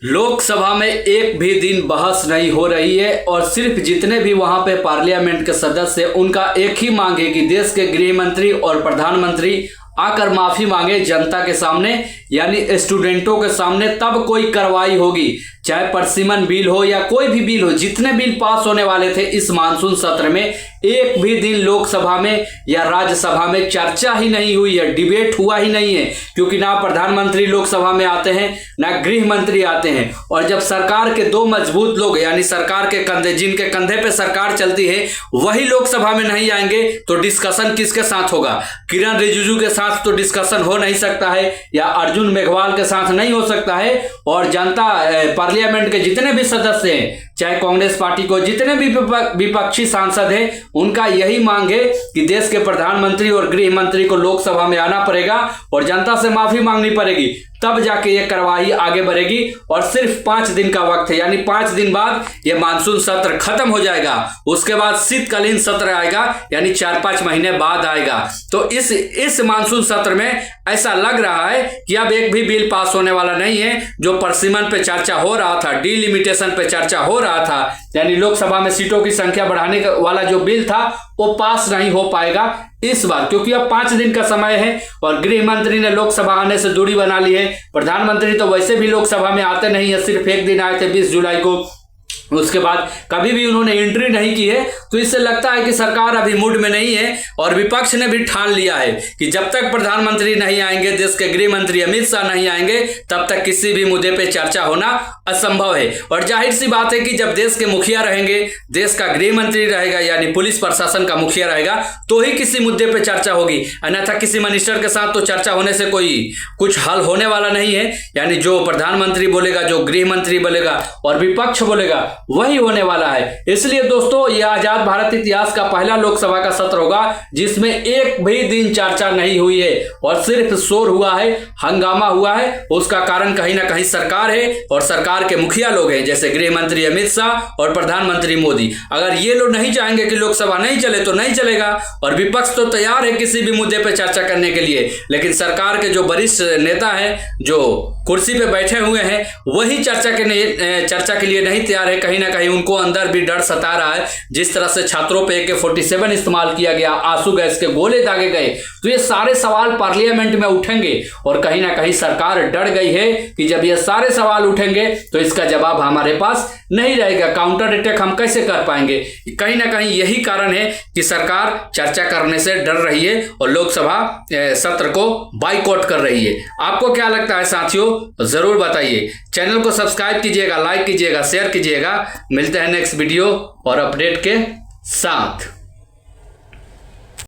लोकसभा में एक भी दिन बहस नहीं हो रही है और सिर्फ जितने भी वहां पे पार्लियामेंट के सदस्य हैं उनका एक ही मांग है कि देश के गृह मंत्री और प्रधानमंत्री आकर माफी मांगे जनता के सामने, यानी स्टूडेंटों के सामने, तब कोई कार्रवाई होगी। चाहे परसिमन बिल हो या कोई भी बिल हो, जितने बिल पास होने वाले थे इस मानसून सत्र में, एक भी दिन लोकसभा में या राज्यसभा में चर्चा ही नहीं हुई है, डिबेट हुआ ही नहीं है, क्योंकि ना प्रधानमंत्री लोकसभा में आते हैं ना गृह मंत्री आते हैं। और जब सरकार के दो मजबूत लोग, यानी सरकार के कंधे, जिनके कंधे पे सरकार चलती है, वही लोकसभा में नहीं आएंगे तो डिस्कशन किसके साथ होगा? किरण रिजिजू के साथ तो डिस्कशन हो नहीं सकता है, या अर्जुन मेघवाल के साथ नहीं हो सकता है। और जनता पार्लियामेंट के जितने भी सदस्य हैं, चाहे कांग्रेस पार्टी को जितने भी विपक्षी सांसद हैं, उनका यही मांग है कि देश के प्रधानमंत्री और गृह मंत्री को लोकसभा में आना पड़ेगा और जनता से माफी मांगनी पड़ेगी, तब जाके ये कार्रवाई आगे बढ़ेगी। और सिर्फ 5 दिन का वक्त है, यानी 5 दिन बाद ये मानसून सत्र खत्म हो जाएगा। उसके बाद शीतकालीन सत्र आएगा, यानी 4-5 महीने बाद आएगा। तो इस मानसून सत्र में ऐसा लग रहा है कि अब एक भी बिल पास होने वाला नहीं है। जो परसिमन पे चर्चा हो रहा था, डिलिमिटेशन पे चर्चा हो रहा था, यानी लोकसभा में सीटों की संख्या बढ़ाने वाला जो बिल था, वो पास नहीं हो पाएगा इस बार, क्योंकि अब 5 दिन का समय है और गृह मंत्री ने लोकसभा आने से दूरी बना ली है। प्रधानमंत्री तो वैसे भी लोकसभा में आते नहीं है, सिर्फ एक दिन आए थे 20 जुलाई को, उसके बाद कभी भी उन्होंने एंट्री नहीं की है। तो इससे लगता है कि सरकार अभी मूड में नहीं है और विपक्ष ने भी ठान लिया है कि जब तक प्रधानमंत्री नहीं आएंगे, देश के गृह मंत्री अमित शाह नहीं आएंगे, तब तक किसी भी मुद्दे पे चर्चा होना असंभव है। और जाहिर सी बात है कि जब देश के मुखिया रहेंगे, देश का गृह मंत्री रहेगा, यानी पुलिस प्रशासन का मुखिया रहेगा, तो ही किसी मुद्दे पे चर्चा होगी, अन्यथा किसी मिनिस्टर के साथ तो चर्चा होने से कुछ हल होने वाला नहीं है। यानी जो प्रधानमंत्री बोलेगा, जो गृह मंत्री बोलेगा और विपक्ष बोलेगा, वही होने वाला है। इसलिए दोस्तों, यह आजाद भारत इतिहास का पहला लोकसभा का सत्र होगा जिसमें एक भी दिन चर्चा नहीं हुई है और सिर्फ शोर हुआ है, हंगामा हुआ है। उसका कारण कहीं ना कहीं सरकार है और सरकार के मुखिया लोग हैं, जैसे गृह मंत्री अमित शाह और प्रधानमंत्री मोदी। अगर ये लोग नहीं चाहेंगे कि लोकसभा नहीं चले तो नहीं चलेगा, और विपक्ष तो तैयार है किसी भी मुद्दे पर चर्चा करने के लिए, लेकिन सरकार के जो वरिष्ठ नेता हैं, जो कुर्सी पे बैठे हुए हैं, वही चर्चा के लिए नहीं तैयार है। कहीं ना कहीं उनको अंदर भी डर सता रहा है। जिस तरह से छात्रों पे AK-47 इस्तेमाल किया गया, आंसू गैस के गोले दागे गए, तो ये सारे सवाल पार्लियामेंट में उठेंगे और कहीं ना कहीं सरकार डर गई है कि जब ये सारे सवाल उठेंगे तो इसका जवाब हमारे पास नहीं रहेगा, काउंटर अटैक हम कैसे कर पाएंगे। कहीं ना कहीं यही कारण है कि सरकार चर्चा करने से डर रही है और लोकसभा सत्र को बाइकआउट कर रही है। आपको क्या लगता है साथियों, जरूर बताइए। चैनल को सब्सक्राइब कीजिएगा, लाइक कीजिएगा, शेयर कीजिएगा। मिलते हैं नेक्स्ट वीडियो और अपडेट के साथ।